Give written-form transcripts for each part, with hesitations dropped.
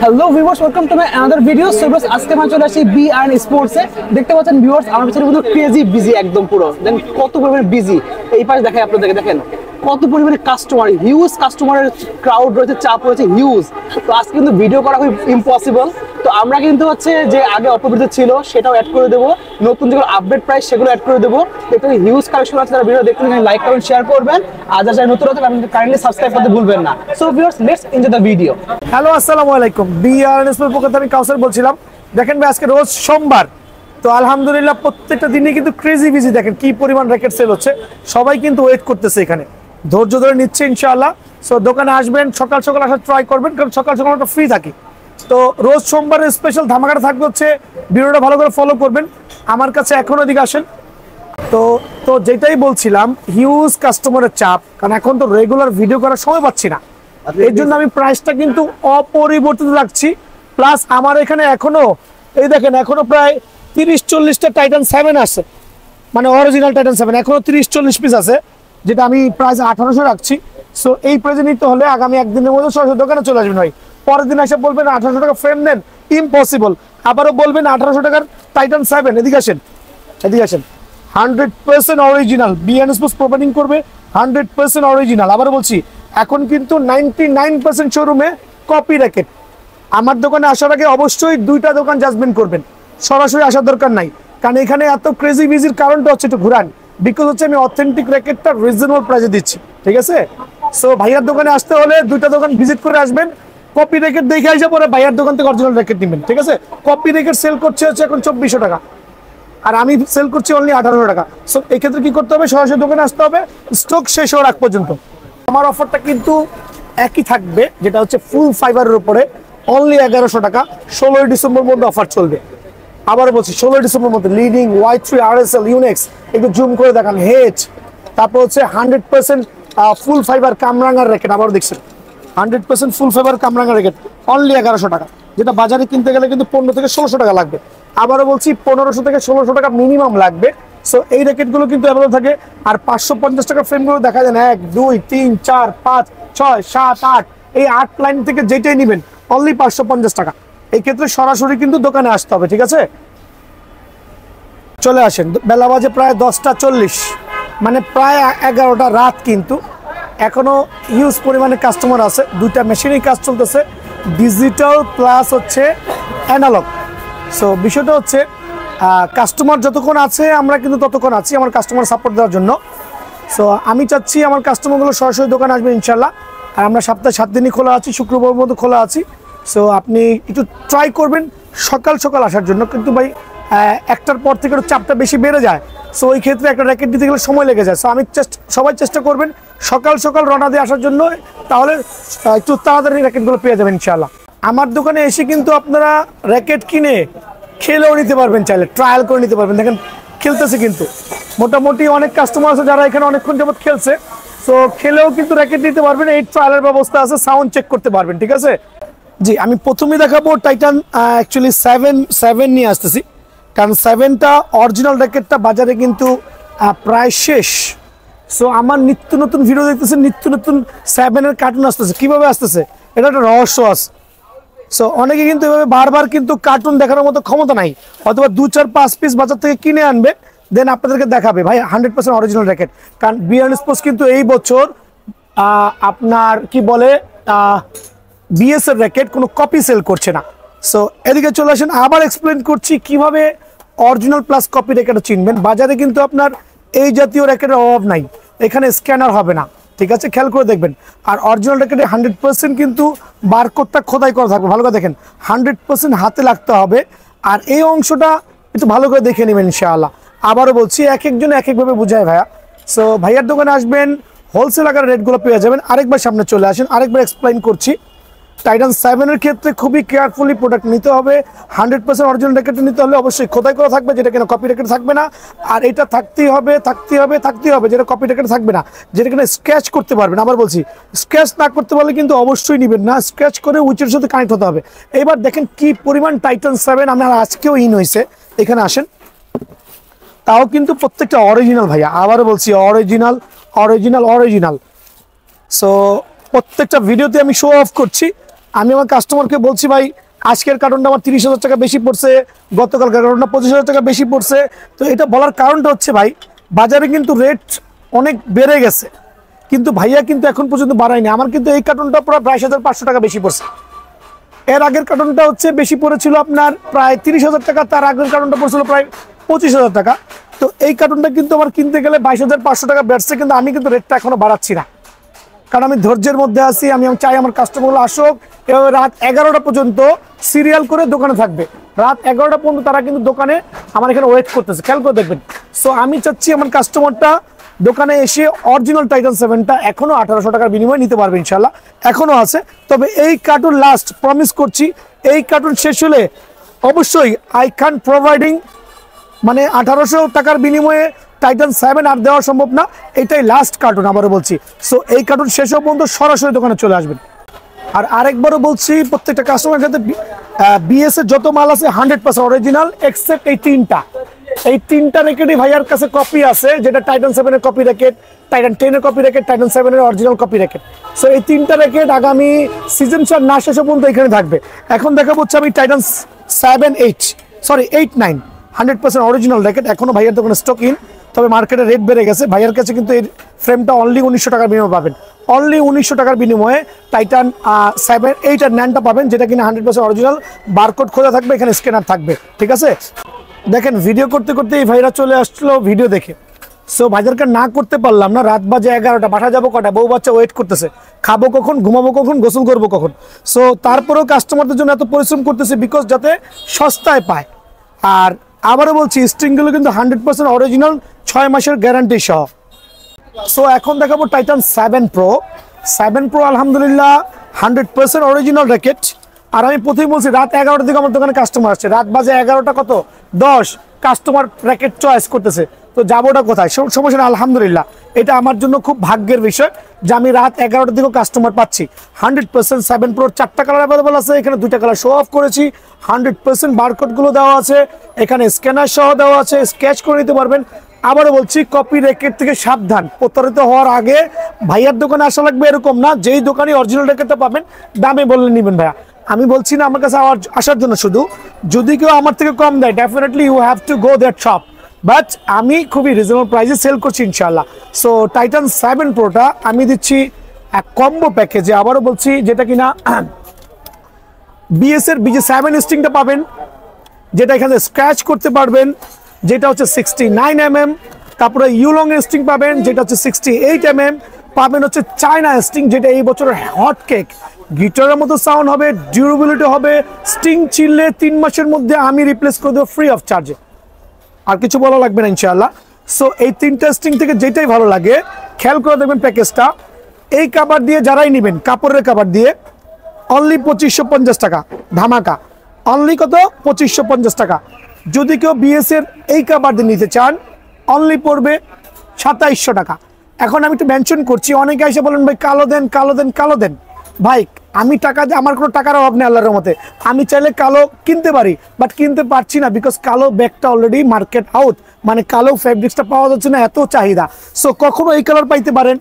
Hello viewers, welcome to my another video. So viewers, আজকে আমরা চলে আসি বি আর স্পোর্টস এ। দেখতে পাচ্ছেন ভিউয়ার্স, আমার পিছনে পুরো ক্রেজি বিজি, একদম পুরো দেন কত পরিমাণে বিজি। এই পাশে দেখাই আপনাদেরকে, দেখেন কত পরিমাণে কাস্টমার, হিউজ কাস্টমারের ক্রাউড রয়েছে, চাপ রয়েছে হিউজ। তো আজকে কিন্তু ভিডিও করা খুব ইম্পসিবল। তো আমরা কিন্তু হচ্ছে যে আগে অপবিত্র ছিল সেটাও অ্যাড করে দেবো, নতুন যেগুলো আপডেট প্রাইস সেগুলো অ্যাড করে দেবো। দেখতে হিউজ কালেকশন আছে, তারা ভিডিও দেখতে লাইক কমেন্ট শেয়ার করবেন, আর যারা নতুন হতে আপনি কাইন্ডলি সাবস্ক্রাইব করতে ভুলবেন না। So viewers, let's enjoy the video. Hello, আসসালামু আলাইকুম। বিআরএনএস এর পক্ষ থেকে আমি কাউসার বলছিলাম। দেখেন ভাই, আজকে রোজ সোমবার, তো আলহামদুলিল্লাহ প্রত্যেকটা দিনে কিন্তু ক্রেজি বিজি। দেখেন কি পরিমাণ র্যাকেট সেল হচ্ছে, সবাই কিন্তু ওয়েট করতেছে এখানে, ধৈর্য ধরে নিচ্ছে ইনশাআল্লাহ। সো দোকানে আসবেন, সকাল সকাল আসার ট্রাই করবেন, কারণ সকাল সকাল আমরা ফ্রি থাকি। তো রোজ সোমবারের স্পেশাল ধামাকাটা থাকবে হচ্ছে, ভিডিওটা ভালো করে ফলো করবেন। আমার কাছে এখনো দিকে আসেন। তো যেটাই বলছিলাম, হিউজ কাস্টমারের চাপ, কারণ এখন তো রেগুলার ভিডিও করার সময় পাচ্ছি না, এর জন্য আমি প্রাইসটা কিন্তু অপরিবর্তিত রাখছি। প্লাস আমার এখানে এখনো এই দেখেন, এখনো প্রায় 30-40টা টাইটান 7 আছে, মানে অরিজিনাল টাইটান 7 এখনো 30-40 পিস আছে, যেটা আমি প্রাইস 1800 রাখছি। সো এই প্রাইসে নিতে হলে আগামী একদিনের মধ্যে সরাসরি দোকানে চলে আসবেন ভাই। পরের দিন এসে বলবেন 1800 টাকা ফ্রেম নেন, ইম্পসিবল। আবারও বলবেন 1800 টাকার টাইটান 7, এদিকে আসেন, এদিকে আসেন। 100% অরিজিনাল বিএনএস প্রোভাইডিং করবে, 100% অরিজিনাল। আবারও বলছি, এখন কিন্তু 99% শোরুমে কপি র্যাকেট। আমার দোকানে আসার আগে অবশ্যই 2টা দোকান জাজমেন্ট করবেন, সরাসরি আসার দরকার নাই। কারণ এখানে এত ক্রেজি বিজির কারণটা হচ্ছে একটু ঘুরান, বিকজ হচ্ছে আমি অথেন্টিক র্যাকেটটা রিজনেবল প্রাইসে দিচ্ছি, ঠিক আছে? সো ভাইয়ার দোকানে আসতে হলে 2টা দোকান ভিজিট করে আসবেন, কপি র্যাকেট দেখে আসে পরে ভাইয়ার দোকান থেকে অরিজিনাল র্যাকেট নেবেন, ঠিক আছে? কপি র্যাকেট সেল করছে হচ্ছে এখন 2400 টাকা, আর আমি সেল করছি অনলি 1800 টাকা। সো এই ক্ষেত্রে কি করতে হবে, সরাসরি দোকানে আসতে হবে, স্টক শেষ হওয়ার আগ পর্যন্ত। আমার অফারটা কিন্তু একই থাকবে, যেটা হচ্ছে ফুল ফাইবারের উপরে অনলি 1100 টাকা। 16 ডিসেম্বর মধ্যে অফার চলবে। আবার বলছি, 16 ডিসেম্বর মধ্যে লিডিং Y3 RSL ইউনেক্স, একটু জুম করে দেখান, হেজ। তারপর হচ্ছে 100% ফুল ফাইবার কামরাঙ্গার র্যাকেট, আবারও দেখছেন 100% ফুল ফাইবার কামরাঙ্গার র্যাকেট অনলি 1100 টাকা, যেটা বাজারে কিনতে গেলে কিন্তু 15 থেকে 1600 টাকা লাগবে। আবারও বলছি, 1500 থেকে 1600 টাকা মিনিমাম লাগবে। সো এই র্যাকেটগুলো কিন্তু অ্যাভেলেবল থাকে। আর 550 টাকা ফ্রেমগুলো দেখা যায় 1 2 3 4 5 6 7 8, এই 8 লাইন থেকে যেটাই নেবেন অনলি 550 টাকা। এই ক্ষেত্রে সরাসরি কিন্তু দোকানে আসতে হবে, ঠিক আছে? চলে আসেন। বেলা বাজে প্রায় 10টা 40, মানে প্রায় 11টা রাত, কিন্তু এখনো হিউজ পরিমাণে কাস্টমার আছে। 2টা মেশিনেই কাজ চলতেছে, ডিজিটাল প্লাস হচ্ছে অ্যানালগ। সো বিষয়টা হচ্ছে, কাস্টমার যতক্ষণ আছে আমরা কিন্তু ততক্ষণ আছি আমার কাস্টমার সাপোর্ট দেওয়ার জন্য। সো আমি চাচ্ছি আমার কাস্টমারগুলো সরাসরি দোকানে আসবে ইনশাল্লাহ। আর আমরা সপ্তাহে 7 দিনই খোলা আছি, শুক্রবার মধ্যে খোলা আছি। সো আপনি একটু ট্রাই করবেন সকাল সকাল আসার জন্য, কিন্তু ভাই 1টার পর থেকে একটু চাপটা বেশি বেড়ে যায়। সো ওই ক্ষেত্রে একটা র্যাকেট দিতে গেলে সময় লেগে যায়। সো আমি সবাই চেষ্টা করবেন সকাল সকাল রওনা দিয়ে আসার জন্য, তাহলে একটু তাড়াতাড়ি র্যাকেটগুলো পেয়ে যাবেন ইনশাআল্লাহ। আমার দোকানে এসে কিন্তু আপনারা র্যাকেট কিনে খেলেও নিতে পারবেন, চাইলে ট্রায়াল করে নিতে পারবেন। দেখেন খেলতেছে কিন্তু মোটামুটি অনেক কাস্টমার আছে যারা এখানে অনেকক্ষণ যাবত খেলছে। সো খেলেও কিন্তু র্যাকেট নিতে পারবেন, এই ট্রায়ালের ব্যবস্থা আছে, সাউন্ড চেক করতে পারবেন, ঠিক আছে? জি, আমি প্রথমেই দেখাবো টাইটান অ্যাকচুয়ালি 7 নিয়ে আসতেছি, কারণ 7টা অরিজিনাল র্যাকেটটা বাজারে কিন্তু প্রায় শেষ। সো আমার নিত্য নতুন ভিডিও দেখতেছে, নিত্য নতুন 7-এর কার্টুন আসতেছে। কিভাবে আসতেছে এটা একটা রহস্য আছে। সো অনেকে কিন্তু এভাবে বারবার কিন্তু কার্টুন দেখানোর মতো ক্ষমতা নাই, অথবা 2 4 5 পিস বাজার থেকে কিনে আনবে, দেন আপনাদেরকে দেখাবে ভাই 100% অরিজিনাল র্যাকেট। কারণ বিআরএন স্পোর্টস কিন্তু এই বছর আপনার কি বলে বিএস এর র্যাকেট কোনো কপি সেল করছে না। সো এদিকে চলে আসেন, আবার এক্সপ্লেন করছি কিভাবে অরিজিনাল প্লাস কপি র্যাকেটও চিনবেন। বাজারে কিন্তু আপনার এই জাতীয় র্যাকেটের অভাব নাই, এখানে স্ক্যানার হবে না, ঠিক আছে? খেয়াল করে দেখবেন। আর অরিজিনাল র্যাকেটে 100% কিন্তু বারকোডটা খোদাই করা থাকবে, ভালো করে দেখেন, 100% হাতে লাগতে হবে। আর এই অংশটা একটু ভালো করে দেখে নেবেন ইনশাআল্লাহ। আবারও বলছি, এক একজন এক একভাবে বুঝায় ভাইয়া। সো ভাইয়ার দোকানে আসবেন, হোলসেল আকারে রেটগুলো পেয়ে যাবেন। আরেকবার সামনে চলে আসেন, আরেকবার এক্সপ্লেইন করছি। টাইটান 7-এর ক্ষেত্রে খুবই কেয়ারফুলি প্রোডাক্ট নিতে হবে। 100% অরিজিনাল র্যাকেট নিতে হলে অবশ্যই খোদাই করা থাকবে, যেটা কিনা কপি র্যাকেট থাকবে না। আর এটা থাকতেই হবে যেটা কপি র্যাকেট থাকবে না, যেটা কিনা স্ক্র্যাচ করতে পারবেন। আবার বলছি, স্ক্র্যাচ না করতে পারলে কিন্তু অবশ্যই নেবেন না, স্ক্র্যাচ করে উইচের সাথে কানেক্ট হতে হবে। এবার দেখেন কি পরিমাণ টাইটান 7 আপনার আজকেও ইন হয়েছে। এখানে আসেন, তাও কিন্তু প্রত্যেকটা অরিজিনাল ভাইয়া। আবারও বলছি, অরিজিনাল অরিজিনাল অরিজিনাল। সো প্রত্যেকটা ভিডিওতে আমি শো অফ করছি, আমি আমার কাস্টমারকে বলছি ভাই আজকের কার্টনটা আমার 30,000 টাকা বেশি পড়ছে, গতকালকার কার্টনটা 25,000 টাকা বেশি পড়ছে। তো এটা বলার কারণটা হচ্ছে ভাই বাজারে কিন্তু রেট অনেক বেড়ে গেছে, কিন্তু ভাইয়া কিন্তু এখন পর্যন্ত বাড়ায়নি। আমার কিন্তু এই কার্টনটা প্রায় 22,500 টাকা বেশি পড়ছে। এর আগের কার্টনটা হচ্ছে বেশি পড়েছিল আপনার প্রায় 30,000 টাকা, তার আগের কার্টনটা পড়ছিল প্রায় 25,000 টাকা। তো এই কার্টনটা কিন্তু আমার কিনতে গেলে 22,500 টাকা বেড়ছে, কিন্তু আমি কিন্তু রেটটা এখনো বাড়াচ্ছি না, কারণ আমি ধৈর্যের মধ্যে আছি। আমি চাই আমার কাস্টমারগুলো আসুক, এভাবে রাত 11টা পর্যন্ত সিরিয়াল করে দোকানে থাকবে। রাত 11টা পর্যন্ত তারা কিন্তু দোকানে আমার এখানে ওয়েট করতেছে, খেয়াল করে দেখবেন। সো আমি চাচ্ছি আমার কাস্টমারটা দোকানে এসে অরিজিনাল টাইটান 7টা এখনো 1800 টাকার বিনিময়ে নিতে পারবে, ইনশাল্লাহ এখনো আছে। তবে এই কার্টুন লাস্ট প্রমিস করছি, এই কার্টুন শেষ হলে অবশ্যই আই ক্যান প্রোভাইডিং, মানে 1800 টাকার বিনিময়ে টাইটান 7 আর দেওয়া সম্ভব না, এটাই লাস্ট কার্টুন আবারও বলছি। সো এই কার্টুন শেষ হওয়া পর্যন্ত সরাসরি দোকানে চলে আসবেন। আর আরেকবারও বলছি, প্রত্যেকটা কাস্টমারের ক্ষেত্রে বিএস এর যত মাল আছে 100% অরিজিনাল, এক্সেপ্ট এই তিনটা র্যাকেটই ভাইয়ার কাছে কপি আছে, যেটা টাইটান 7 এর কপি র্যাকেট, টাইটান 10 এর কপি র্যাকেট, টাইটান 7 এর অরিজিনাল কপি র্যাকেট। সো এই তিনটা র্যাকেট আগামী সিজন 4 না শেষ পর্যন্ত এখানে থাকবে। এখন দেখাবো হচ্ছে আমি টাইটান 8, 9 100% অরিজিনাল র্যাকেট এখনো ভাইয়ার দোকানে স্টক ইন, তবে মার্কেটে রেট বেড়ে গেছে। ভাইয়ার কাছে কিন্তু এই ফ্রেমটা অনলি 1900 টাকার বিনিময়ে পাবেন, অনলি 1900 টাকার বিনিময়ে টাইটান 7, 8 আর 9টা পাবেন, যেটা কিনা 100% অরিজিনাল, বারকোড খোলা থাকবে, এখানে স্ক্যানার থাকবে, ঠিক আছে। দেখেন ভিডিও করতে করতে এই ভাইরা চলে আসলো ভিডিও দেখে। সো বাজারকে না করতে পারলাম না, রাত বাজে 11টা, বাসা যাবো কটা, বউ বাচ্চা ওয়েট করতেছে, খাবো কখন, ঘুমাবো কখন, গোসল করবো কখন। সো তারপরেও কাস্টমারদের জন্য এত পরিশ্রম করতেছে, বিকজ যাতে সস্তায় পায়। আর আবারও বলছি স্ট্রিংগুলো কিন্তু 100% অরিজিনাল, 6 মাসের গ্যারান্টি সহ। সো এখন দেখাবো টাইটান 7 প্রো আলহামদুলিল্লাহ 100% অরিজিনাল র্যাকেট। আর আমি প্রথমেই বলছি রাত 11টার দিকে আমার দোকানে কাস্টমার আসছে, রাত বাজে 11টা কত 10, কাস্টমার র্যাকেট চয়েস করতেছে, তো যাবোটা কোথায়, সমস্যা না। আলহামদুলিল্লাহ এটা আমার জন্য খুব ভাগ্যের বিষয় যে আমি রাত 11টার দিকেও কাস্টমার পাচ্ছি। 100% 7 প্রোর 4টা কালার অ্যাভেলেবল আছে, এখানে 2টা কালার শো অফ করেছি, 100% বারকোডগুলো দেওয়া আছে, এখানে স্ক্যানার সহ দেওয়া আছে, স্কেচ করে নিতে পারবেন। আবারও বলছি কপি র্যাকেট থেকে সাবধান, প্রতারিত হওয়ার আগে ভাইয়ার দোকানে আসা লাগবে এরকম না, যেই দোকানে অরিজিনাল র্যাকেটটা পাবেন দামে বললে নেবেন ভাইয়া। আমি বলছি না আমার কাছে আসার জন্য, শুধু যদি কেউ আমার থেকে কম দেয় definitely you have to go that shop, but আমি খুবই রিজনেবল প্রাইসে সেল করছি ইনশাল্লাহ। সো টাইটান 7 প্রোটা আমি দিচ্ছি এক কম্বো প্যাকেজে, আবারও বলছি, যেটা কিনা বিএস এর BJ7 স্ট্রিংটা পাবেন, যেটা এখানে স্ক্র্যাচ করতে পারবেন, যেটা হচ্ছে 69mm, তারপরে ইউলং স্ট্রিং পাবেন, যেটা হচ্ছে 68mm, পাবেন হচ্ছে চায়না স্ট্রিং, যেটা এই বছরের হট কেক, গিটারের মতো সাউন্ড হবে, ডিউরেবিলিটি হবে, স্ট্রিং চিনলে 3 মাসের মধ্যে আমি রিপ্লেস করে দেবো ফ্রি অফ চার্জে, আর কিছু বলা লাগবে না ইনশাআল্লাহ। সো এই 3টা স্ট্রিং থেকে যেটাই ভালো লাগে খেয়াল করে দেখবেন প্যাকেজটা। এই কাভার দিয়ে যারাই নেবেন, কাপড়ের কাভার দিয়ে অনলি 2550 টাকা ধামাকা, অনলি কত 2550 টাকা। যদি কেউ বিএস এর এই কাভার দিয়ে নিতে চান অনলি পড়বে 2700 টাকা। এখন আমি একটু মেনশন করছি, অনেকে এসে বলেন ভাই কালো দেন, কালো দেন, কালো দেন। ভাই আমি টাকা দিয়ে, আমার কোনো টাকার অভাব নেই আল্লাহর রহমতে, আমি চাইলে কালো কিনতে পারি, বাট কিনতে পারছি না, বিকজ কালো ব্যাগটা অলরেডি মার্কেট আউট, মানে কালো ফেব্রিক্সটা পাওয়া যাচ্ছে না, এত চাহিদা। সো কখনো এই কালার পাইতে পারেন,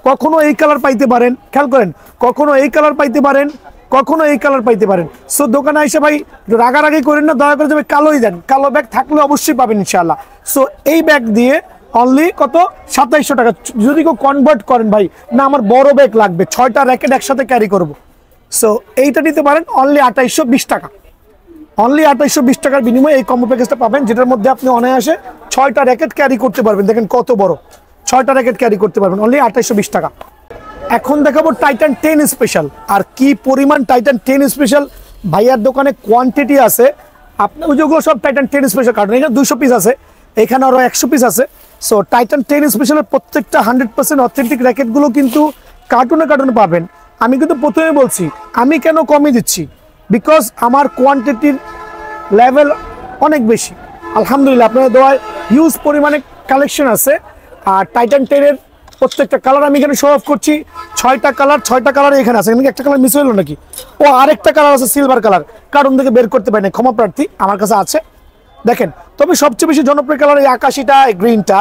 কখনো এই কালার পাইতে পারেন, খেয়াল করেন, কখনো এই কালার পাইতে পারেন, কখনো এই কালার পাইতে পারেন। সো দোকানে এসে ভাই রাগারাগি করেন না, দয়া করে যাবে কালোই দেন, কালো ব্যাগ থাকলে অবশ্যই পাবেন ইনশাআল্লাহ। সো এই ব্যাগ দিয়ে অনলি কত 2700 টাকা। যদি কেউ কনভার্ট করেন ভাই না আমার বড় ব্যাগ লাগবে, 6টা র্যাকেট একসাথে ক্যারি করব, সো এইটা নিতে পারেন অনলি 2820 টাকা, অনলি 2820 টাকার বিনিময়ে এই কম্বো প্যাকেজটা পাবেন, যেটার মধ্যে আপনি অনায়াসে 6টা র্যাকেট ক্যারি করতে পারবেন। দেখেন কত বড়, 6টা র্যাকেট ক্যারি করতে পারবেন অনলি 2820 টাকা। এখন দেখাবো টাইটান 10 স্পেশাল। আর কি পরিমাণ টাইটান 10 স্পেশাল ভাইয়ার দোকানে কোয়ান্টিটি আছে, আপনি ওইগুলো সব টাইটান 10 স্পেশাল কার্টন, এখানে 200 পিস আছে, এখানে আরো 100 পিস আছে। সো টাইটান 10 স্পেশালের প্রত্যেকটা 100% অথেন্টিক র্যাকেটগুলো কিন্তু কার্টুনে কার্টুনে পাবেন। আমি কিন্তু প্রথমে বলছি আমি কেন কমই দিচ্ছি, বিকজ আমার কোয়ান্টিটির লেভেল অনেক বেশি আলহামদুলিল্লাহ, আপনাদের দোয়ায় হিউজ পরিমাণে কালেকশন আছে। আর টাইটান 10 এর প্রত্যেকটা কালার আমি এখানে শো অফ করছি, 6টা কালার এখানে আছে, এখানে একটা কালার মিস হইলো নাকি, ও আরেকটা কালার আছে সিলভার কালার, কার্টুন থেকে বের করতে পারি না, ক্ষমা প্রার্থী, আমার কাছে আছে দেখেন। তবে সবচেয়ে বেশি জনপ্রিয় কালার এই আকাশিটা, গ্রিনটা।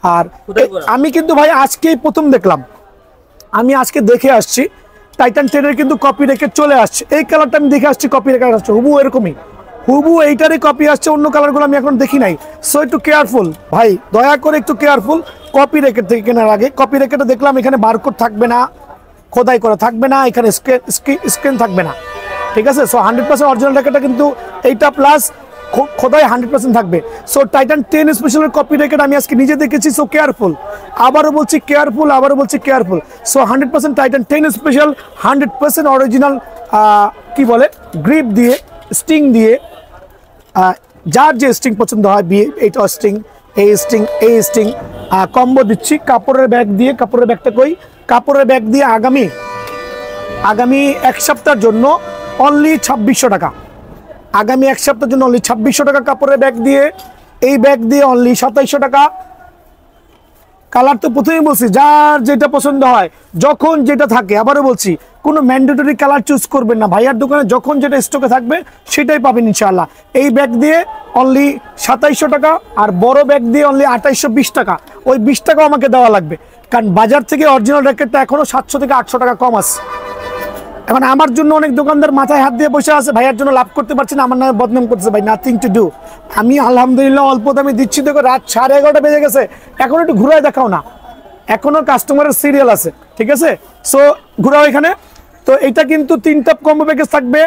আর আমি কিন্তু ভাই আজকেই প্রথম দেখলাম, আমি আজকে দেখে আসছি, টাইটান 10 এর কিন্তু কপি রেখে চলে আসছে। এই কালারটা আমি দেখে আসছি, কপি রেখে আসছে হুবু এরকমই, হুবু এইটারই কপি আসছে, অন্য কালারগুলো আমি এখন দেখি নাই। সো একটু কেয়ারফুল ভাই, দয়া করে একটু কেয়ারফুল কপি রেকেট থেকে কেনার আগে। কপি রেকেটে দেখলাম এখানে বারকোড থাকবে না, খোদাই করা থাকবে না, এখানে স্ক্রিন থাকবে না, ঠিক আছে। সো 100% অরিজিনাল রেকেটটা কিন্তু এইটা প্লাস খোদাই 100% থাকবে। সো টাইটান 10 স্পেশালের কপি রেকেট আমি আজকে নিজে দেখেছি। সো কেয়ারফুল, আবারও বলছি কেয়ারফুল, আবারও বলছি careful. So 100% Titan 10 special, 100% original, কি বলে গ্রিপ দিয়ে, স্টিং দিয়ে, যার যে স্টিং পছন্দ হয়, এইটা স্টিং, এই স্টিং কম্বো দিচ্ছি কাপড়ের ব্যাগ দিয়ে। কাপড়ের ব্যাগটা কই, কাপড়ের ব্যাগ দিয়ে আগামী এক সপ্তাহের জন্য অনলি 2600 টাকা। আগামী এক সপ্তাহের জন্য অনলি 2600 টাকা কাপড়ের ব্যাগ দিয়ে। এই ব্যাগ দিয়ে অনলি 2700 টাকা। কালার তো প্রথমেই বলছি, যার যেটা পছন্দ হয়, যখন যেটা থাকে, আবারও বলছি কোনো ম্যান্ডেটরি কালার চুজ করবেন না, ভাইয়ার দোকানে যখন যেটা স্টকে থাকবে সেটাই পাবেন ইনশাআল্লাহ। এই ব্যাগ দিয়ে অনলি 2700 টাকা, আর বড় ব্যাগ দিয়ে অনলি 2820 টাকা। ওই 20 টাকাও আমাকে দেওয়া লাগবে, কারণ বাজার থেকে অরিজিনাল র্যাকেটটা এখনো 700 থেকে 800 টাকা কম আছে। এখন আমার জন্য অনেক দোকানদার মাথায় হাত দিয়ে বসে আছে, ভাইয়ার জন্য লাভ করতে পারছি না, আমার নামে বদনাম করতেছে। ভাই নাথিং টু ডু, আমি আলহামদুলিল্লাহ অল্প দামে দিচ্ছি। দেখো রাত 11:30 বেজে গেছে, এখন একটু ঘুরায় দেখাও না, এখনো কাস্টমারের সিরিয়াল আছে, ঠিক আছে। সো ঘুরাও এখানে। তো এটা কিন্তু 3টা কম্বো প্যাকেজ থাকবে,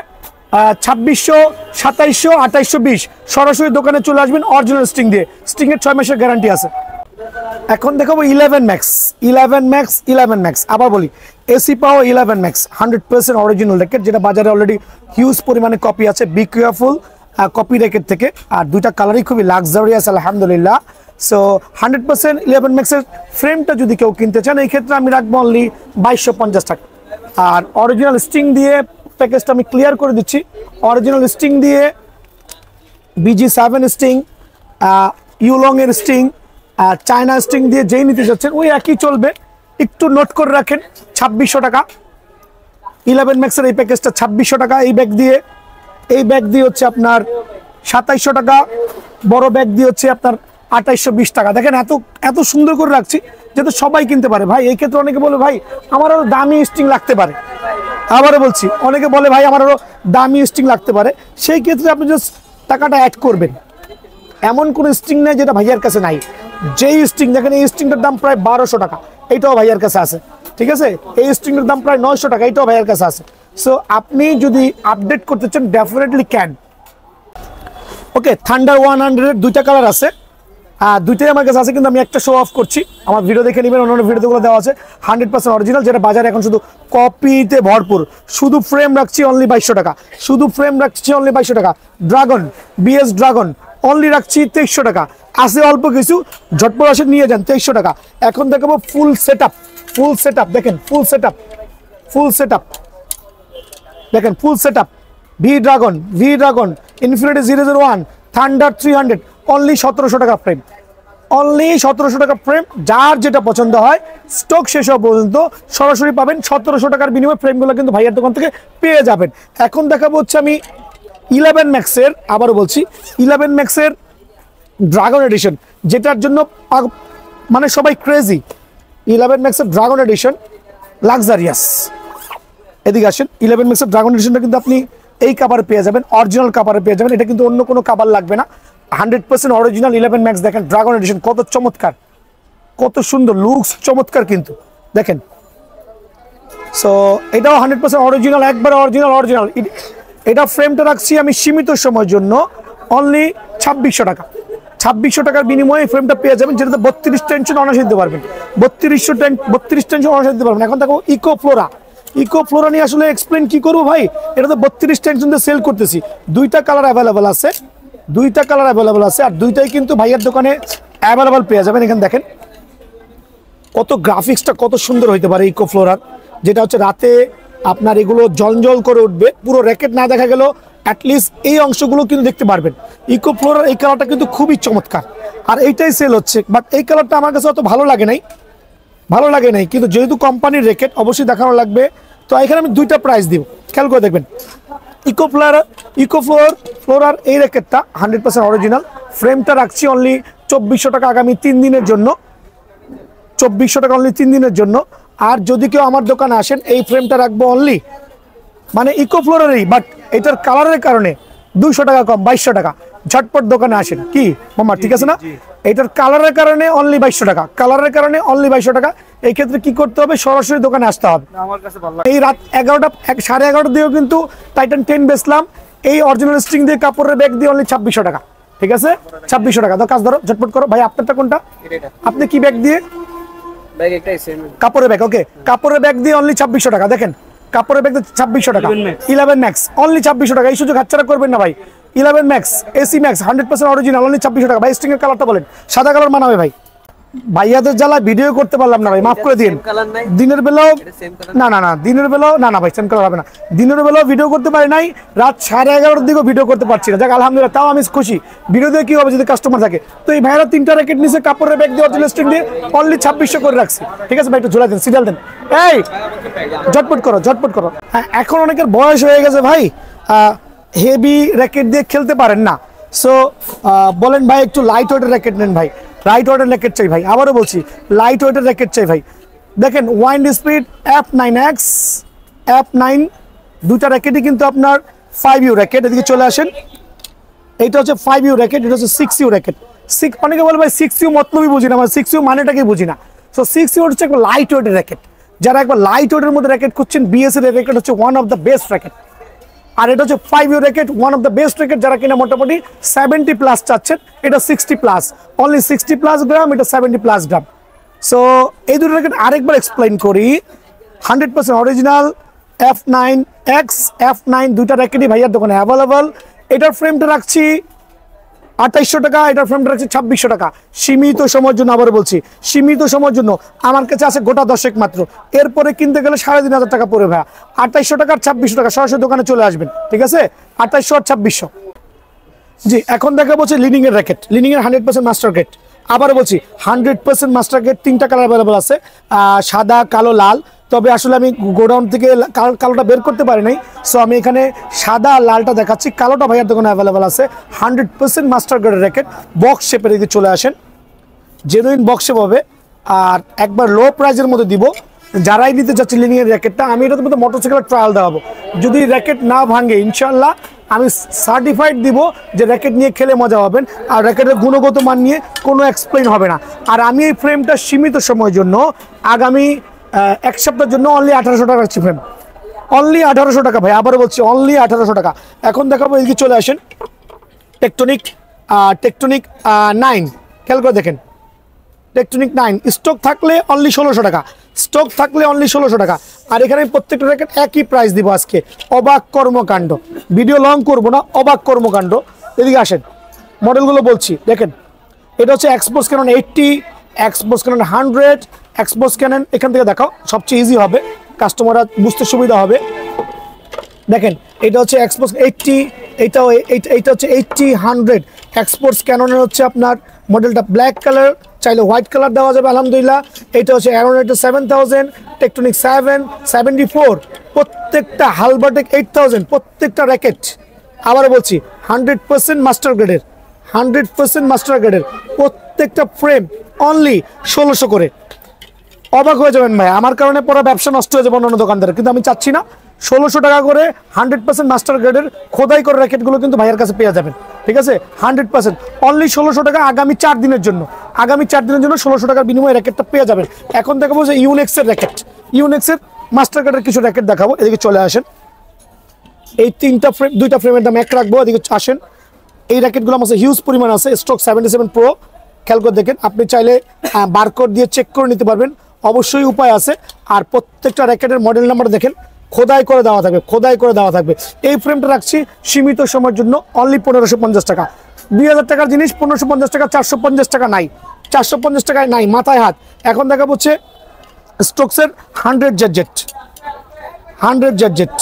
2600, 2700, 2820। সরাসরি দোকানে চলে আসবেন অরিজিনাল স্টিং দিয়ে, স্টিং এর 6 মাসের গ্যারান্টি আছে। এখন দেখাবো 11 ম্যাক্স। আবার বলি, এসি পাওয়ার 11 ম্যাক্স 100% অরিজিনাল র্যাকেট, যেটা বাজারে অলরেডি হিউজ পরিমাণে কপি আছে। বি কেয়ারফুল কপি র্যাকেট থেকে, আর দুইটা কালারই খুবই লাক্সারিয়াস আলহামদুলিল্লাহ। সো 100% 11 ম্যাক্সের ফ্রেমটা যদি কেউ কিনতে চান, এই ক্ষেত্রে আমি রাখবো অনলি 2250 টাকা। আর অরিজিনাল স্টিং দিয়ে প্যাকেজটা আমি ক্লিয়ার করে দিচ্ছি। অরিজিনাল স্টিং দিয়ে BG7 স্টিং, ইউলং এর স্টিং, চায়না স্টিং দিয়ে যেই নিতে যাচ্ছেন ওই একই চলবে, একটু নোট করে রাখেন। 2600 টাকা 11 ম্যাক্সের এই প্যাকেজটা 2600 টাকা। এই ব্যাগ দিয়ে হচ্ছে আপনার 2700 টাকা, বড় ব্যাগ দিয়ে হচ্ছে আপনার 2820 টাকা। দেখেন এত সুন্দর করে রাখছি যাতে সবাই কিনতে পারে। ভাই এই ক্ষেত্রে অনেকে বলে ভাই আমার আরো দামি স্টিং লাগতে পারে, আবারও বলছি অনেকে বলে ভাই আমার আরো দামি স্টিং লাগতে পারে, সেই ক্ষেত্রে আপনি জাস্ট টাকাটা অ্যাড করবেন। এমন কোন স্ট্রিং নেই যেটা ভাইয়ার কাছে নাই। যেই স্ট্রিং দেখেন, এই স্ট্রিংটার দাম প্রায় 1200 টাকা, এইটাও ভাইয়ার কাছে আছে, ঠিক আছে। এই স্ট্রিংটার দাম প্রায় 900 টাকা, এইটাও ভাইয়ার কাছে আছে। সো আপনি যদি আপডেট করতে চান ডেফিনেটলি ক্যান। ওকে, থান্ডার 100 এর দুইটা কালার আছে, দুইটাই আমার কাছে আছে, কিন্তু আমি একটা শো অফ করছি, আমার ভিডিও দেখে নেবেন, অন্যান্য ভিডিওগুলো দেওয়া আছে। 100% অরিজিনাল, যেটা বাজারে এখন শুধু কপিতে ভরপুর। শুধু ফ্রেম রাখছি অনলি 2200 টাকা, শুধু ফ্রেম রাখছি অনলি 2200 টাকা। ড্রাগন, BS ড্রাগন অনলি রাখছি 2300 টাকা। আছে অল্প কিছু, ঝটপট আসে নিয়ে যান 2300 টাকা। এখন দেখাবো ফুল সেট আপ, দেখেন ফুল সেট আপ দেখেন, full set up V dragon infinity 001 thunder 300 only 1700 টাকা ফ্রেম, অনলি 1700 টাকা ফ্রেম। যার যেটা পছন্দ হয় স্টক শেষ হওয়া পর্যন্ত সরাসরি পাবেন। 1700 টাকার বিনিময়ে ফ্রেমগুলো কিন্তু ভাইয়ার দোকান থেকে পেয়ে যাবেন। এখন দেখাবো হচ্ছে আমি 11 ম্যাক্সের, আবারও বলছি 11 ম্যাক্সের ড্রাগন এডিশন, যেটার জন্য মানে সবাই ক্রেজি। 11 ম্যাক্সের ড্রাগন এডিশন লাক্সারিয়াস, এদিকে আসেন। 11 ম্যাক্সের ড্রাগন এডিশনটা কিন্তু আপনি এই কাভারে পেয়ে যাবেন, অরিজিনাল কাভারে পেয়ে যাবেন। এটা কিন্তু অন্য কোনো কাভার লাগবে না, 100% অরিজিনাল 11 ম্যাক্স। দেখেন ড্রাগন এডিশন কত চমৎকার, কত সুন্দর লুকস, চমৎকার কিন্তু দেখেন। সো এটাও 100% অরিজিনাল, একবারে অরিজিনাল। এটা ফ্রেমটা রাখছি আমি সীমিত সময়ের জন্য অনলি 2600 টাকা। 2600 টাকার বিনিময়ে ফ্রেমটা পেয়ে যাবেন, যেটাতে 32 টেনশন অনার্স দিতে পারবেন, 32 টেনশন অনার্স দিতে পারবেন। এখন দেখো ইকো ফ্লোরা নিয়ে আসলে এক্সপ্লেন কি করবো ভাই, এটা তো 32 টেনশন দিয়ে সেল করতেছি। দুইটা কালার অ্যাভেলেবল আছে, আর দুইটাই কিন্তু ভাইয়ের দোকানে অ্যাভেলেবল পেয়ে যাবেন। এখানে দেখেন কত গ্রাফিক্সটা কত সুন্দর হইতে পারে ইকো ফ্লোরার, যেটা হচ্ছে রাতে আপনার এগুলো জলজল করে উঠবে। পুরো র্যাকেট না দেখা গেল অ্যাটলিস্ট এই অংশগুলো কিন্তু দেখতে পারবেন। ইকো ফ্লোরার এই কালারটা কিন্তু খুবই চমৎকার, আর এইটাই সেল হচ্ছে। বাট এই কালারটা আমার কাছে অত ভালো লাগে নাই, কিন্তু যেহেতু কোম্পানির র্যাকেট অবশ্যই দেখানো লাগবে, তো এখানে আমি দুইটা প্রাইস দিব, খেয়াল করে দেখবেন। ইকো ফ্লোরার এই র্যাকেটটা 100% অরিজিনাল, ফ্রেমটা রাখছি অনলি 2400 টাকা আগামী 3 দিনের জন্য, 2400 টাকা অনলি 3 দিনের জন্য। আর যদি কেউ আমার দোকানে আসেন এই ফ্রেমটা রাখবো অনলি মানে ইকো ফ্লোরেরই, বাট এটার কালারের কারণে 200 টাকা কম, 2200 টাকা। ঝটপট দোকানে আসেন কি মামা, ঠিক আছে না? এটার কালারের কারণে অনলি 2200 টাকা, কালারের কারণে অনলি 2200 টাকা। এই ক্ষেত্রে কি করতে হবে, সরাসরি দোকানে আসতে হবে। এই রাত 11টা 11:30 দিয়েও কিন্তু টাইটান 10 বেচলাম এই অরিজিনাল স্ট্রিং দিয়ে, কাপড়ের ব্যাগ দিয়ে অনলি 2600 টাকা, ঠিক আছে? 2600 টাকা। তো কাজ ধরো, ঝটপট করো ভাই। আপনারটা কোনটা? আপনি কি ব্যাগ দিয়ে? কাপড়ের ব্যাগ, ওকে। কাপড়ের ব্যাগ দিয়ে অনলি 2600 টাকা। দেখেন কাপড়ের ব্যাগ 2600 টাকা, 11 ম্যাক্স অনলি 2600 টাকা। এই সুযোগ হাতছাড়া করবেন না ভাই। 11 max AC max 100% original only 2600 টাকা। ভাই স্ট্রিং এর কালারটা বলেন, সাদা কালার মানাবে ভাই। ভাইয়াদের জ্বালা ভিডিও করতে পারলাম না ভাই, মাফ করে দিন। দিনের বেলাও না না না, দিনের বেলাও না না ভাই, সেম কালার হবে না। দিনের বেলাও ভিডিও করতে পারি নাই, রাত 11:30 দিকেও ভিডিও করতে পারছি না। যাক আলহামদুলিল্লাহ, তাও আমি খুশি। ভিডিও দিয়ে কি হবে যদি কাস্টমার থাকে। তো এই ভাইয়ারা 3টা র্যাকেট নিচে কাপড়ের ব্যাগ দিয়ে অরিজিনাল স্ট্রিং দিয়ে অনলি 2600 করে রাখছি, ঠিক আছে ভাই? একটু ঝুলা দেন, সিরিয়াল দেন। এই ঝটপট করো, ঝটপট করো। হ্যাঁ, এখন অনেকের বয়স হয়ে গেছে ভাই, হেভি র্যাকেট দিয়ে খেলতে পারেন না। সো বলেন ভাই একটু লাইট ওয়েটের র্যাকেট নেন ভাই, লাইট ওয়েটের র্যাকেট চাই ভাই। আবারও বলছি লাইট ওয়েটের র্যাকেট চাই ভাই। দেখেন ওয়াইন্ড স্পিড F9X F9 দুটা র্যাকেটই কিন্তু আপনার 5U র্যাকেট। এদিকে চলে আসেন, এইটা হচ্ছে 5U র্যাকেট, এটা হচ্ছে 6U র্যাকেট। অনেকে বলে ভাই 6U মতলবই বুঝি না, 6U মানেটাকে বুঝি না। সো 6U হচ্ছে একটা লাইট ওয়েটের র্যাকেট। যারা একবার লাইট ওয়েটের মধ্যে র্যাকেট খুঁজছেন, BS এর র্যাকেট হচ্ছে one of the best racket. আর এটা হচ্ছে 5U racket, one of the best racket. যারা কিনা মোটামুটি 70+ চাচ্ছেন, এটা 60+, অনলি 60+ গ্রাম, এটা 70+ গ্রাম। সো এই দুটো র্যাকেট আরেকবার এক্সপ্লেইন করি। 100% অরিজিনাল F9X F9 দুইটা র্যাকেটই ভাইয়ার দোকানে অ্যাভেলেবল। এটার ফ্রেমটা রাখছি 2800 টাকা, এটার ফ্রেমটা রাখছি 2600 টাকা। সীমিত সময়ের জন্য, আবার বলছি সীমিত সময়ের জন্য। আমার কাছে আছে গোটা 10 মাত্র। এরপরে কিনতে গেলে 3500 টাকা পড়ে ভাইয়া। 2800 টাকা আর 2600 টাকা, সরাসরি দোকানে চলে আসবেন, ঠিক আছে? 2800 আর 2600। জি, এখন দেখা বলছে লিডিং এর র্যাকেট, লিডিং এর 100% মাস্টার গেট। আবার বলছি 100% মাস্টার গেট, 3টা কালার অ্যাভেলেবল আছে, সাদা, কালো, লাল। তবে আসলে আমি গোডাউন থেকে কালোটা বের করতে পারি নাই, সো আমি এখানে সাদা আর লালটা দেখাচ্ছি। কালোটা ভাইয়ার দোকানে অ্যাভেলেবল আছে। 100% মাস্টার গেটের র্যাকেট, বক্স শেপের। দিকে চলে আসেন, জেনুইন বক্স শেপ হবে। আর একবার লো প্রাইজের মধ্যে দিব যারাই নিতে চাচ্ছে লিডিং এর র্যাকেটটা। আমি এটার মধ্যে মোটরসাইকেলের ট্রায়াল দেওয়াবো। যদি র্যাকেট না ভাঙে ইনশাল্লাহ আমি সার্টিফাইড দিব যে র্যাকেট নিয়ে খেলে মজা হবেন। আর র্যাকেটের গুণগত মান নিয়ে কোনো এক্সপ্লেইন হবে না। আর আমি এই ফ্রেমটা সীমিত সময়ের জন্য, আগামী 1 সপ্তাহের জন্য অনলি 1800 টাকা রাখছি ফ্রেম, অনলি 1800 টাকা ভাই। আবারও বলছি অনলি 1800 টাকা। এখন দেখাবো, এদিকে চলে আসেন, টেকটনিক 9, খেয়াল করে দেখেন। টেকটনিক 9 স্টক থাকলে অনলি 1600 টাকা, স্টক থাকলে অনলি 1600 টাকা। আর এখানে প্রত্যেকটা র্যাকেট একই প্রাইস দিব আজকে। অবাক কর্মকাণ্ড, ভিডিও লং করবো না, অবাক কর্মকাণ্ড। এদিকে আসেন, মডেলগুলো বলছি দেখেন। এটা হচ্ছে expose Canon 80, expose Canon 100, expose Canon. এখান থেকে দেখাও, সবচেয়ে ইজি হবে, কাস্টমাররা বুঝতে সুবিধা হবে। দেখেন এটা হচ্ছে এক্সপোজ 80, এইটা হচ্ছে 80, 100। এক্সপোর্টস ক্যাননের হচ্ছে আপনার মডেলটা ব্ল্যাক কালার, চাইলে হোয়াইট কালার দেওয়া যাবে আলহামদুলিল্লাহ। এটা হচ্ছে অ্যারোনেটা 7000, টেকটনিক 774, প্রত্যেকটা হালবার্টেক 8000, প্রত্যেকটা র্যাকেট। আবার বলছি 100% মাস্টার গ্রেডের, 100% মাস্টার গ্রেডের প্রত্যেকটা ফ্রেম অনলি 1600 করে। অবাক হয়ে যাবেন ভাই, আমার কারণে পুরো ব্যবসা নষ্ট হয়ে যাবে অন্য দোকানদারের, কিন্তু আমি চাচ্ছি না। 1600 টাকা করে 100% মাস্টার গ্রেডের খোদাই করে র্যাকেটগুলো কিন্তু ভাইয়ের কাছে পেয়ে যাবেন, ঠিক আছে? 100% অনলি 1600 টাকা আগামী 4 দিনের জন্য। আগামী 4 দিনের জন্য 1600 টাকার বিনিময়ে র্যাকেটটা পেয়ে যাবেন। এখন দেখাবো যে ইউনেক্সের র্যাকেট, ইউনেক্সের মাস্টার গ্রেডের কিছু র্যাকেট দেখাবো। এদিকে চলে আসেন, এই 3টা ফ্রেম, 2টা ফ্রেমের দাম এক রাখবো। এদিকে আসেন, এই র্যাকেটগুলো আমার হিউজ পরিমাণ আছে, স্টক 77 প্রো। খেয়াল করে দেখেন, আপনি চাইলে বারকোড দিয়ে চেক করে নিতে পারবেন, অবশ্যই উপায় আছে। আর প্রত্যেকটা র্যাকেটের মডেল নাম্বার দেখেন, খোদাই করে দেওয়া থাকবে, খোদাই করে দেওয়া থাকবে। এই ফ্রেমটা রাখছি সীমিত সময়ের জন্য অনলি 1550 টাকা। 2000 টাকার জিনিস 1550 টাকা, 450 টাকা নাই, 450 টাকায় নাই, মাথায় হাত। এখন দেখা হচ্ছে স্টোকসের 100 জেট, 100 জেট।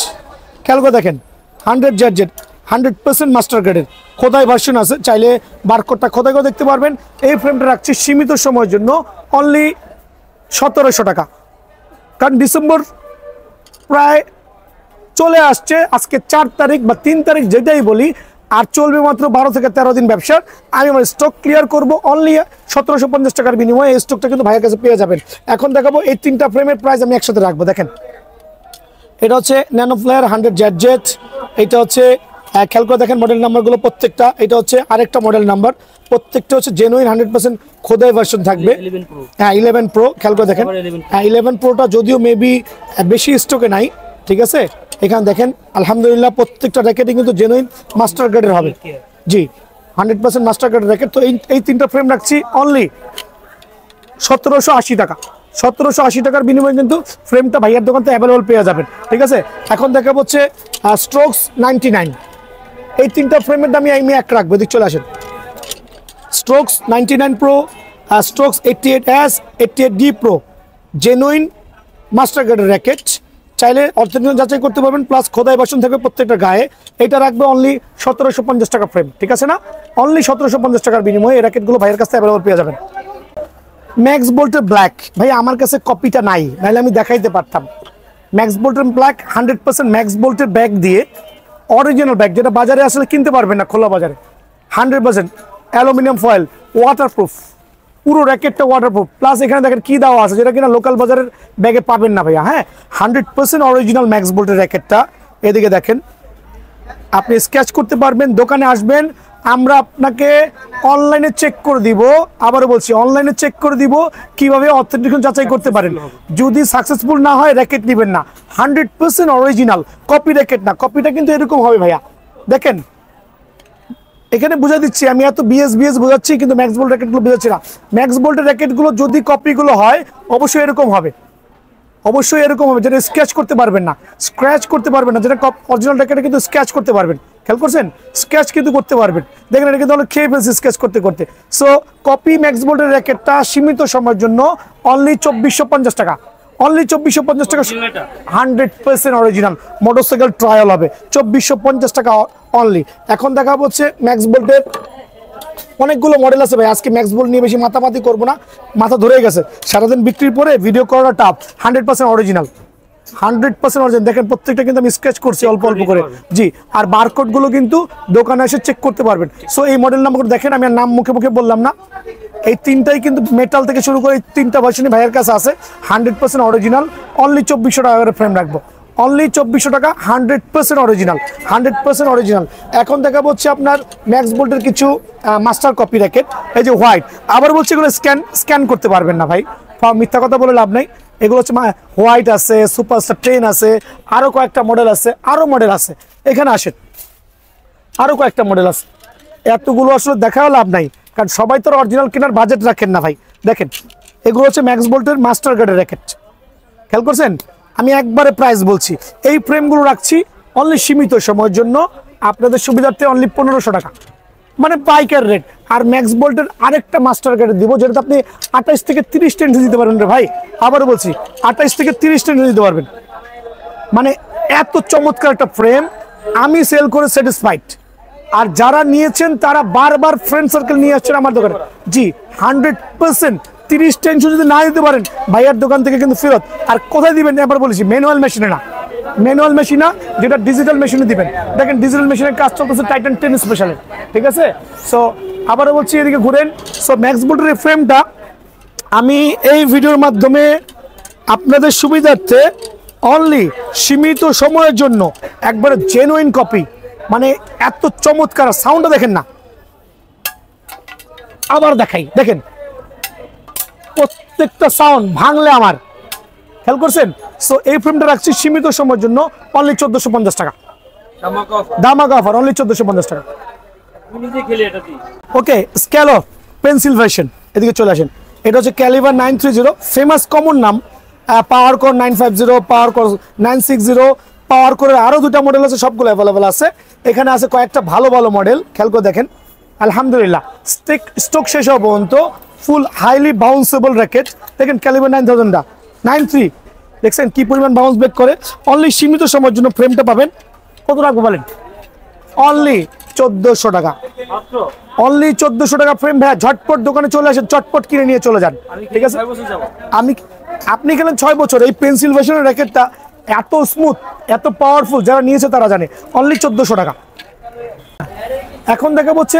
খেয়াল করে দেখেন, 100 জেট 100% মাস্টার গ্রেডের খোদাই ভার্সন আছে, চাইলে বারকোডটা খোদাই করে দেখতে পারবেন। এই ফ্রেমটা রাখছি সীমিত সময়ের জন্য অনলি 1700 টাকা। কারণ ডিসেম্বর প্রায় চলে আসছে, আজকে 4 তারিখ বা 3 তারিখ যেটাই বলি, আর চলবে মাত্র 12 থেকে 13 দিন ব্যবসার। আমি আমার স্টক ক্লিয়ার করব অনলি 1750 টাকার বিনিময়ে। এই স্টকটা কিন্তু ভাইয়ের কাছে পেয়ে যাবেন। এখন দেখাবো এই 3টা ফ্রেমের প্রাইস আমি একসাথে রাখবো। দেখেন এটা হচ্ছে ন্যানো ফ্লেয়ার 100 জেট। এটা হচ্ছে খেয়াল করে দেখেন মডেল নাম্বারগুলো প্রত্যেকটা। এটা হচ্ছে আরেকটা মডেল নাম্বার, প্রত্যেকটা হচ্ছে জেনুইন 100% খোদাই ভার্সন থাকবে। হ্যাঁ 11 প্রো, খেয়াল করে দেখেন। হ্যাঁ 11 প্রোটা যদিও মেবি বেশি স্টকে নাই, ঠিক আছে। এখানে দেখেন আলহামদুলিল্লাহ প্রত্যেকটা র্যাকেটই কিন্তু জেনুইন মাস্টার গ্রেডের হবে। জি 100% মাস্টার গ্রেডের র্যাকেট। তো এই 3টা ফ্রেম রাখছি অনলি 1780 টাকা। 1780 টাকার বিনিময়ে কিন্তু ফ্রেমটা ভাইয়ার দোকান থেকে অ্যাভেলেবল পেয়ে যাবেন, ঠিক আছে। এখন দেখা হচ্ছে স্ট্রোকস 99। এই 3টা ফ্রেমের দামই আমি এক রাখবো, দিক চলে আসেন। Strokes 99 pro, strokes 88S, 88D pro, genuine master গ্রেডের র্যাকেট। চাইলে অর্থনীতি যাচাই করতে পারবেন, প্লাস খোদাই বাসন থাকবে প্রত্যেকটা গায়ে। এটা রাখবে অনলি 1750 টাকা ফ্রেম, ঠিক আছে না। অনলি 1750 টাকার বিনিময়ে এই র্যাকেটগুলো ভাইয়ের কাছে অ্যাভেলেবল পেয়ে যাবেন। ম্যাক্স বোল্টের ব্ল্যাক ভাই আমার কাছে কপিটা নাই, নাহলে আমি দেখাইতে পারতাম। ম্যাক্স বোল্টের ব্ল্যাক 100% ম্যাক্স বোল্টের ব্যাগ দিয়ে, অরিজিনাল ব্যাগ যেটা বাজারে আসলে কিনতে পারবেন না খোলা বাজারে। 100% অ্যালুমিনিয়াম ফয়েল, ওয়াটারপ্রুফ, পুরো র্যাকেটটা ওয়াটারপ্রুফ। প্লাস এখানে দেখেন কি দেওয়া আছে যেটা কিনা লোকাল বাজারের ব্যাগে পাবেন না ভাইয়া। হ্যাঁ 100% অরিজিনাল ম্যাক্স বোল্টের র্যাকেটটা। এদিকে দেখেন আপনি স্কেচ করতে পারবেন, দোকানে আসবেন, আমরা আপনাকে অনলাইনে চেক করে দিব। আবারও বলছি অনলাইনে চেক করে দিব কিভাবে অথেন্টিকেশন যাচাই করতে পারেন। যদি সাকসেসফুল না হয় র্যাকেট নেবেন না। 100% অরিজিনাল, কপি র্যাকেট না। কপিটা কিন্তু এরকম হবে ভাইয়া, দেখেন এখানে বুঝা দিচ্ছি আমি, এত বিএস বোঝাচ্ছি কিন্তু ম্যাক্স বোল্ট র্যাকেটগুলো বোঝাচ্ছি না। ম্যাক্স বোল্টের র্যাকেটগুলো যদি কপিগুলো হয় অবশ্যই এরকম হবে, অবশ্যই এরকম হবে, যেটা স্কেচ করতে পারবেন না, স্ক্র্যাচ করতে পারবেন না। যেটা অরিজিনাল র্যাকেটে কিন্তু স্কেচ করতে পারবেন, খেয়াল করছেন, স্কেচ কিন্তু করতে পারবেন। দেখেন এটা কিন্তু আমরা খেয়ে ফেলছি স্কেচ করতে করতে। সো কপি ম্যাক্স বোল্টের র্যাকেটটা সীমিত সময়ের জন্য অনলি 2450 টাকা। অনলি 2450 টাকা, 100% অরিজিনাল মোটরসাইকেল ট্রায়াল হবে, 2450 টাকা অনলি। এখন দেখা হচ্ছে ম্যাক্স বোল্টের অনেকগুলো মডেল আছে ভাই। আজকে ম্যাক্স বোল্ট নিয়ে বেশি মাতামাতি করবো না, মাথা ধরে গেছে সারাদিন বিক্রির পরে ভিডিও করাটা টাফ। 100% original, 100% original. দেখেন প্রত্যেকটা কিন্তু আমি স্কেচ করছি অল্প অল্প করে। জি আর বারকোড গুলো কিন্তু দোকানে এসে চেক করতে পারবেন। সো এই মডেল নাম্বার দেখেন, আমি আর নাম মুখে মুখে বললাম না। এই 3টাই কিন্তু মেটাল থেকে শুরু করে এই 3টা ভার্সনই ভাইয়ের কাছে আছে, 100% অরিজিনাল। অনলি 2400 টাকা করে ফ্রেম রাখবো, অনলি 2400 টাকা, 100% অরিজিনাল, 100% অরিজিনাল। এখন দেখাবো হচ্ছে আপনার ম্যাক্স বোল্টের কিছু মাস্টার কপি র্যাকেট। এই যে হোয়াইট, আবার বলছি এগুলো স্ক্যান করতে পারবেন না ভাই, মিথ্যা কথা বলে লাভ নাই। এগুলো হচ্ছে হোয়াইট আছে, সুপারস্টার 10 আছে, আরো কয়েকটা মডেল আছে, আরো মডেল আছে। এখানে আসেন, আরো কয়েকটা মডেল আছে। এতগুলো আসলে দেখাও লাভ নাই, কারণ সবাই তো অরিজিনাল কেনার বাজেট রাখেন না ভাই। দেখেন এগুলো হচ্ছে ম্যাক্স বোল্টের মাস্টার গ্রেডের র্যাকেট, খেয়াল করছেন। আমি একবারে প্রাইস বলছি, এই ফ্রেমগুলো রাখছি অনলি সীমিত সময়ের জন্য আপনাদের সুবিধার্থে অনলি 1500 টাকা, মানে পাইকার রেট। আর ম্যাক্স বোল্টের আরেকটা মাস্টার গ্রেড দিব, যেটা আপনি 28 থেকে 30 টেন্স দিতে পারবেন রে ভাই। আবারও বলছি 28 থেকে 30 টেন্স দিতে পারবেন। মানে এত চমৎকার একটা ফ্রেম, আমি সেল করে স্যাটিসফাইড। আর যারা নিয়েছেন তারা বারবার ফ্রেন্ড সার্কেল নিয়ে আসছেন আমার দোকানে। জি 100% 30 টেনশন যদি না দিতে পারেন ভাইয়ার দোকান থেকে কিন্তু ফেরত। আর কোথায় দিবেন এবার বলেছি, ম্যানুয়াল মেশিনে না, ম্যানুয়াল মেশিন না, যেটা ডিজিটাল মেশিনে দিবেন। দেখেন ডিজিটাল মেশিনের কাজ চলতেছে টাইটান 10 স্পেশালে, ঠিক আছে। সো আবারও বলছি এদিকে ঘুরেন। সো ম্যাক্স বোল্টের এই ফ্রেমটা আমি এই ভিডিওর মাধ্যমে আপনাদের সুবিধার্থে অনলি সীমিত সময়ের জন্য একবারে জেনুইন কপি, মানে এত চমৎকার সাউন্ডটা দেখেন না, আবার দেখাই, দেখেন প্রত্যেকটা সাউন্ড ভাঙলে আমার, খেয়াল করছেন। সো এই ফ্রেমটা রাখছি সীমিত সময়ের জন্য অনলি 1450 টাকা, ধামাকা অফার, অনলি 1450 টাকা। ওকে স্ক্যালো পেন্সিল ভার্সন, এদিকে চলে আসেন। এটা হচ্ছে ক্যালিবার 930, ফেমাস কমন নাম। পাওয়ার কোর 950, পাওয়ার কোর 960, পাওয়ার কোরের আরো 2টা মডেল আছে, সবগুলো অ্যাভেলেবেল আছে। এখানে আছে কয়েকটা ভালো ভালো মডেল, খেয়াল করে দেখেন। আলহামদুলিল্লাহ স্টক শেষ হওয়া পর্যন্ত ফুল হাইলি বাউন্সেবল র্যাকেট। দেখেন ক্যালিবার 9000 93, দেখছেন কি পরিমাণ বাউন্স ব্যাক করে। অনলি সীমিত সময়ের জন্য ফ্রেমটা পাবেন। কত রাখবো বলেন? অনলি 1400 টাকা, অনলি 1400 টাকা ফ্রেম। ভাইয়া ঝটপট দোকানে চলে আসেন, চটপট কিনে নিয়ে চলে যান, ঠিক আছে। আপনি খেলেন 6 বছর। এই পেন্সিল ভার্সনের র্যাকেটটা এত স্মুথ, এত পাওয়ারফুল, যারা নিয়েছে তারা জানে। অনলি 1400 টাকা। এখন দেখা হচ্ছে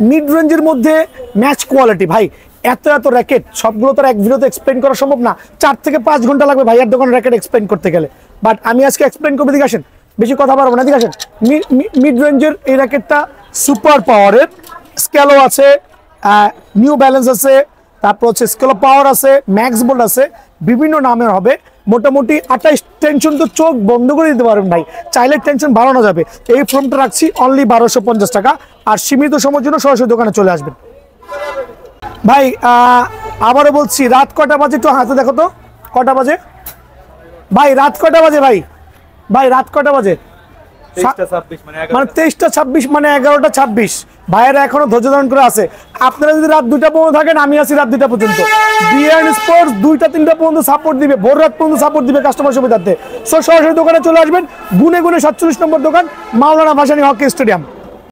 মিড রেঞ্জের মধ্যে ম্যাচ কোয়ালিটি ভাই, এত এত র্যাকেট সবগুলো তো এক ভিডিওতে এক্সপ্লেন করা সম্ভব না, 4 থেকে 5 ঘন্টা লাগবে ভাইয়ার দোকানে র্যাকেট এক্সপ্লেন করতে গেলে। বাট আমি আজকে এক্সপ্লেন করবো, দিকে আসেন, বেশি কথা পারবো না, দিকে আসেন। মিড রেঞ্জের এই র্যাকেটটা সুপার পাওয়ারের, স্কেলও আছে, নিউ ব্যালেন্স আছে, তারপর হচ্ছে স্কেলো পাওয়ার আছে, ম্যাক্স বোল্ট আছে, বিভিন্ন নামের হবে। মোটামুটি 28 টেনশন তো চোখ বন্ধ করে দিতে পারবেন ভাই, চাইলে টেনশন বাড়ানো যাবে। এই ফোনটা রাখছি অনলি 1250 টাকা, আর সীমিত সময়ের জন্য সরাসরি দোকানে চলে আসবেন। ভাই আবারও বলছি, রাত কটা বাজে একটু হাতে দেখো তো, কটা বাজে ভাই, রাত কটা বাজে ভাই, ভাই রাত কটা বাজে? মানে 23টা 26, মানে 11টা 26। ভাইয়েরা এখনো ধৈর্য ধারণ করে আছে। আপনারা যদি রাত 2টা পর্যন্ত থাকেন, আমি আছি রাত 2টা পর্যন্ত। বিআরএন স্পোর্টস 2টা 3টা পর্যন্ত সাপোর্ট দিবে, ভোর রাত পর্যন্ত সাপোর্ট দিবে কাস্টমার সুবিধার্থে। সো সরাসরি দোকানে চলে আসবেন, গুনে গুনে 47 নম্বর দোকান, মাওলানা ভাসানী হকি স্টেডিয়াম।